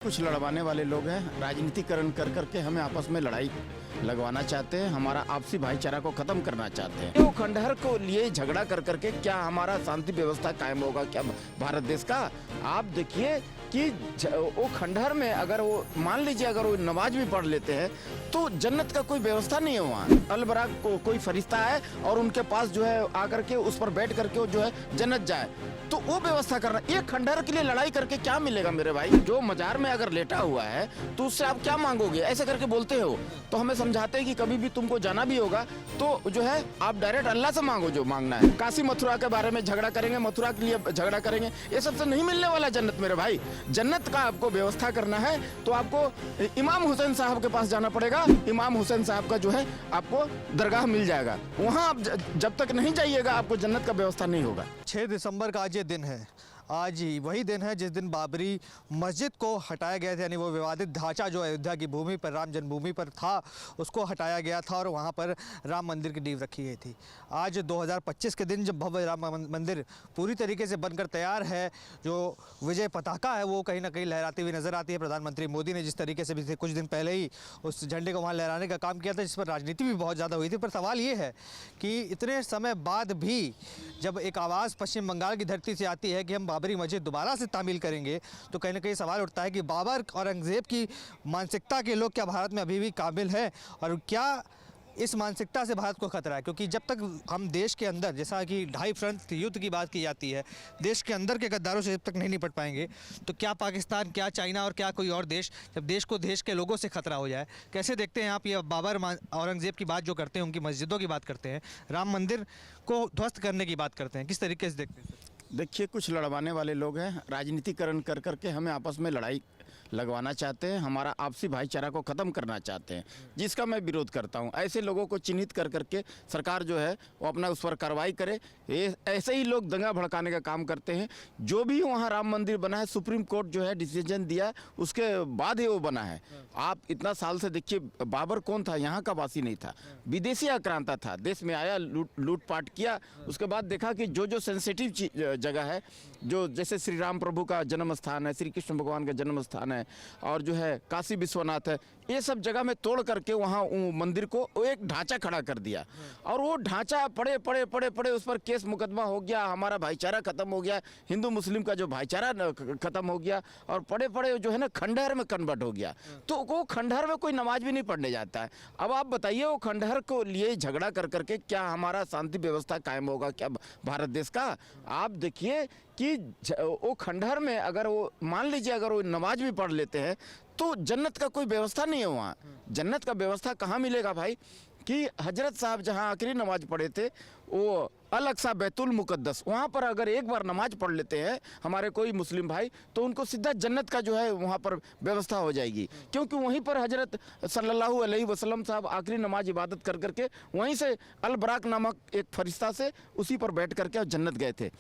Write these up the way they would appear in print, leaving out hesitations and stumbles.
कुछ लड़वाने वाले लोग हैं, राजनीतिकरण कर करके हमें आपस में लड़ाई लगवाना चाहते हैं, हमारा आपसी भाईचारा को खत्म करना चाहते हैं। वो खंडहर को लिए झगड़ा कर करके क्या हमारा शांति व्यवस्था कायम होगा क्या भारत देश का? आप देखिए कि वो खंडहर में अगर वो मान लीजिए अगर वो नमाज भी पढ़ लेते हैं तो जन्नत का कोई व्यवस्था नहीं है वहाँ। अल बराक को कोई फरिश्ता है और उनके पास जो है आकर के उस पर बैठ करके वो जो है जन्नत जाए, तो वो व्यवस्था करना। ये खंडहर के लिए लड़ाई करके क्या मिलेगा मेरे भाई? जो मजार में अगर लेटा हुआ है तो उससे आप क्या मांगोगे? ऐसे करके बोलते हो तो हमें समझाते हैं कि कभी भी तुमको जाना भी होगा तो जो है आप डायरेक्ट अल्लाह से मांगो जो मांगना है। काशी मथुरा के बारे में झगड़ा करेंगे, मथुरा के लिए झगड़ा करेंगे, ये सबसे नहीं मिलने वाला जन्नत मेरे भाई। जन्नत का आपको व्यवस्था करना है तो आपको इमाम हुसैन साहब के पास जाना पड़ेगा। इमाम हुसैन साहब का जो है आपको दरगाह मिल जाएगा, वहाँ आप जब तक नहीं जाइएगा आपको जन्नत का व्यवस्था नहीं होगा। 6 दिसंबर का आज ये दिन है। आज ही वही दिन है जिस दिन बाबरी मस्जिद को हटाया गया था, यानी वो विवादित ढांचा जो अयोध्या की भूमि पर, राम जन्मभूमि पर था, उसको हटाया गया था और वहाँ पर राम मंदिर की नींव रखी गई थी। आज 2025 के दिन जब भव्य राम मंदिर पूरी तरीके से बनकर तैयार है, जो विजय पताका है वो कहीं ना कहीं लहराती हुई नज़र आती है। प्रधानमंत्री मोदी ने जिस तरीके से भी कुछ दिन पहले ही उस झंडे को वहाँ लहराने का काम किया था, जिस पर राजनीति भी बहुत ज़्यादा हुई थी। पर सवाल ये है कि इतने समय बाद भी जब एक आवाज़ पश्चिम बंगाल की धरती से आती है कि हम बाबरी मस्जिद दोबारा से तामील करेंगे, तो कहीं ना कहीं सवाल उठता है कि बाबर औरंगज़ेब की मानसिकता के लोग क्या भारत में अभी भी काबिल हैं, और क्या इस मानसिकता से भारत को खतरा है? क्योंकि जब तक हम देश के अंदर, जैसा कि ढाई फ्रंट युद्ध की बात की जाती है, देश के अंदर के गद्दारों से जब तक नहीं निपट पाएंगे तो क्या पाकिस्तान, क्या चाइना और क्या कोई और देश, जब देश को देश के लोगों से खतरा हो जाए? कैसे देखते हैं आप ये बाबर औरंगज़ेब की बात जो करते हैं, उनकी मस्जिदों की बात करते हैं, राम मंदिर को ध्वस्त करने की बात करते हैं, किस तरीके से देखते हैं? देखिए, कुछ लड़वाने वाले लोग हैं, राजनीतिकरण कर करके हमें आपस में लड़ाई लगवाना चाहते हैं, हमारा आपसी भाईचारा को ख़त्म करना चाहते हैं, जिसका मैं विरोध करता हूं। ऐसे लोगों को चिन्हित कर करके सरकार जो है वो अपना उस पर कार्रवाई करे। ऐसे ही लोग दंगा भड़काने का काम करते हैं। जो भी वहां राम मंदिर बना है, सुप्रीम कोर्ट जो है डिसीजन दिया उसके बाद ही वो बना है। आप इतना साल से देखिए, बाबर कौन था? यहाँ का वासी नहीं था, विदेशी आक्रांता था, देश में आया, लूटपाट किया। उसके बाद देखा कि जो सेंसिटिव जगह है, जो जैसे श्री राम प्रभु का जन्म स्थान है, श्री कृष्ण भगवान का जन्म स्थान है, और जो है काशी विश्वनाथ है, ये सब जगह में तोड़ करके वहाँ मंदिर को एक ढांचा खड़ा कर दिया। और वो ढांचा पड़े पड़े पड़े पड़े उस पर केस मुकदमा हो गया, हमारा भाईचारा खत्म हो गया, हिंदू मुस्लिम का जो भाईचारा खत्म हो गया, और पड़े पड़े जो है ना खंडहर में कन्वर्ट हो गया। तो वो खंडहर में कोई नमाज भी नहीं पढ़ने जाता है। अब आप बताइए, वो खंडहर को लिए झगड़ा कर करके क्या हमारा शांति व्यवस्था कायम होगा क्या भारत देश का? आप देखिए कि वो खंडहर में अगर वो मान लीजिए अगर वो नमाज भी पढ़ लेते हैं तो जन्नत का कोई व्यवस्था नहीं है वहाँ। जन्नत का व्यवस्था कहाँ मिलेगा भाई? कि हजरत साहब जहाँ आखिरी नमाज पढ़े थे, वो अल अक्सा बैतुल मुकद्दस, वहाँ पर अगर एक बार नमाज पढ़ लेते हैं हमारे कोई मुस्लिम भाई, तो उनको सीधा जन्नत का जो है वहाँ पर व्यवस्था हो जाएगी। क्योंकि वहीं पर हजरत सल्लल्लाहु अलैहि वसल्लम साहब आखिरी नमाज इबादत कर करके वहीं से अल बराक नामक एक फरिश्ता से उसी पर बैठ करके जन्नत गए थे।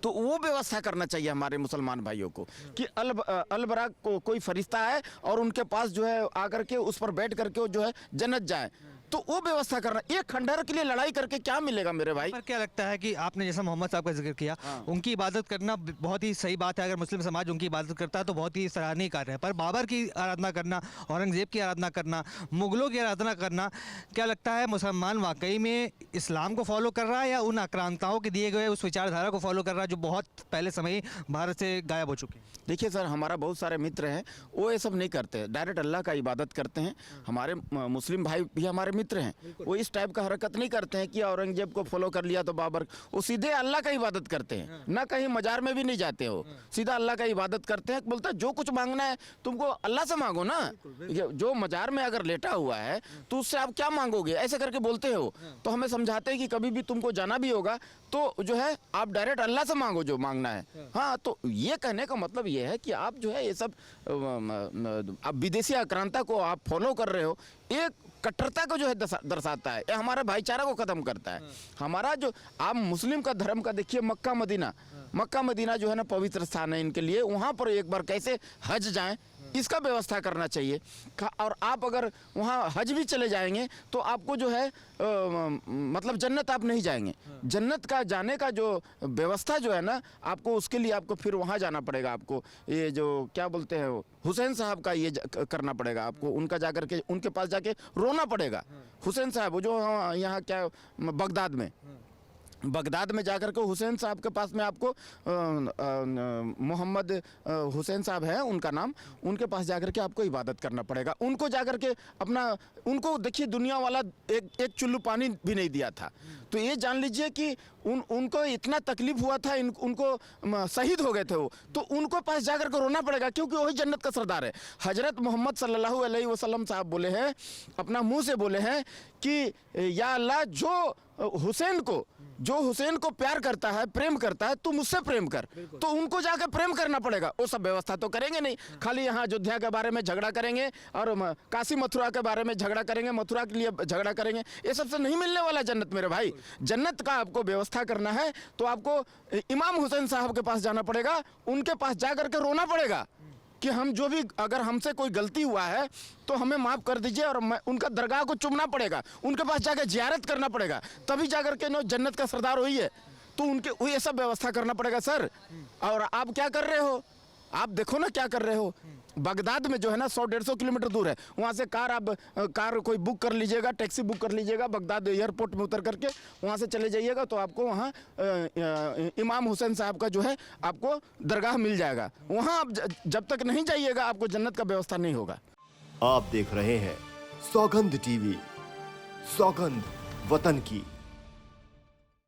तो वो व्यवस्था करना चाहिए हमारे मुसलमान भाइयों को कि अल बराक को कोई फरिश्ता है और उनके पास जो है आकर के उस पर बैठ करके वो जो है जन्नत जाए, तो वो व्यवस्था करना। ये खंडहर के लिए लड़ाई करके क्या मिलेगा मेरे भाई? पर क्या लगता है कि आपने जैसा मोहम्मद साहब का जिक्र किया, उनकी इबादत करना बहुत ही सही बात है। अगर मुस्लिम समाज उनकी इबादत करता है तो बहुत ही सराहनीय कार्य है। पर बाबर की आराधना करना, औरंगज़ेब की आराधना करना, मुगलों की आराधना करना, क्या लगता है मुसलमान वाकई में इस्लाम को फॉलो कर रहा है या उन आक्रांताओं के दिए गए उस विचारधारा को फॉलो कर रहा है जो बहुत पहले समय भारत से गायब हो चुके हैं? देखिए सर, हमारा बहुत सारे मित्र हैं, वो ये सब नहीं करते, डायरेक्ट अल्लाह का इबादत करते हैं। हमारे मुस्लिम भाई भी हमारे मित्र हैं, वो इस टाइप का हरकत नहीं करते हैं कि औरंगजेब को फॉलो कर लिया तो बाबर, वो सीधे अल्लाह का इबादत करते हैं, ना कहीं मजार में भी नहीं जाते हो, सीधा अल्लाह का इबादत करते हैं। बोलता है जो कुछ मांगना है तुमको अल्लाह से मांगो ना, जो मजार में अगर लेटा हुआ है तो उससे आप क्या मांगोगे? ऐसे करके बोलते हो तो हमें समझाते हैं कि कभी भी तुमको जाना भी होगा तो जो है आप डायरेक्ट अल्लाह से मांगो जो मांगना है। हाँ, तो ये कहने का मतलब ये है कि आप जो है ये सब आप विदेशी आक्रांता को आप फॉलो कर रहे हो, एक कट्टरता को जो है दर्शाता है, ये हमारे भाईचारा को खत्म करता है। हमारा जो आप मुस्लिम का धर्म का देखिए, मक्का मदीना जो है ना पवित्र स्थान है इनके लिए, वहाँ पर एक बार कैसे हज जाएं, इसका व्यवस्था करना चाहिए। और आप अगर वहाँ हज भी चले जाएंगे तो आपको जो है मतलब जन्नत आप नहीं जाएंगे। जन्नत का जाने का जो व्यवस्था जो है ना, आपको उसके लिए आपको फिर वहाँ जाना पड़ेगा। आपको ये जो क्या बोलते हैं हुसैन साहब का ये करना पड़ेगा आपको, उनका जाकर के उनके पास जाके रोना पड़ेगा। हुसैन साहब जो यहाँ क्या बगदाद में जाकर के हुसैन साहब के पास में आपको मोहम्मद हुसैन साहब है उनका नाम, उनके पास जाकर के आपको इबादत करना पड़ेगा। उनको जाकर के अपना, उनको देखिए दुनिया वाला एक चुल्लू पानी भी नहीं दिया था। तो ये जान लीजिए कि उनको इतना तकलीफ हुआ था, उनको शहीद हो गए थे वो, तो उनको पास जाकर के रोना पड़ेगा, क्योंकि वही जन्नत का सरदार है। हजरत मोहम्मद सल्लल्लाहु अलैहि वसल्लम साहब बोले हैं, अपना मुंह से बोले हैं कि या अल्लाह जो हुसैन को प्यार करता है, प्रेम करता है, तू मुझसे प्रेम कर। तो उनको जाकर प्रेम करना पड़ेगा। वो सब व्यवस्था तो करेंगे नहीं, खाली यहाँ अयोध्या के बारे में झगड़ा करेंगे और काशी मथुरा के बारे में झगड़ा करेंगे, मथुरा के लिए झगड़ा करेंगे। ये सबसे नहीं मिलने वाला जन्नत मेरे भाई। जन्नत का आपको व्यवस्था करना है तो आपको इमाम हुसैन साहब के पास जाना पड़ेगा, उनके पास जाकर के रोना पड़ेगा कि हम जो भी, अगर हमसे कोई गलती हुआ है तो हमें माफ़ कर दीजिए, और उनका दरगाह को चूमना पड़ेगा, उनके पास जाकर जियारत करना पड़ेगा, तभी जाकर के जन्नत का सरदार हुई है। तो उनके ये सब व्यवस्था करना पड़ेगा सर। और आप क्या कर रहे हो, आप देखो ना क्या कर रहे हो। बगदाद में जो है ना 100-150 किलोमीटर दूर है, वहाँ से कार कोई बुक कर लीजिएगा, टैक्सी बुक कर लीजिएगा, बगदाद एयरपोर्ट में उतर करके वहाँ से चले जाइएगा तो आपको वहाँ इमाम हुसैन साहब का जो है आपको दरगाह मिल जाएगा। वहाँ आप जब तक नहीं जाइएगा आपको जन्नत का व्यवस्था नहीं होगा। आप देख रहे हैं सौगंध टीवी, सौगंध वतन की।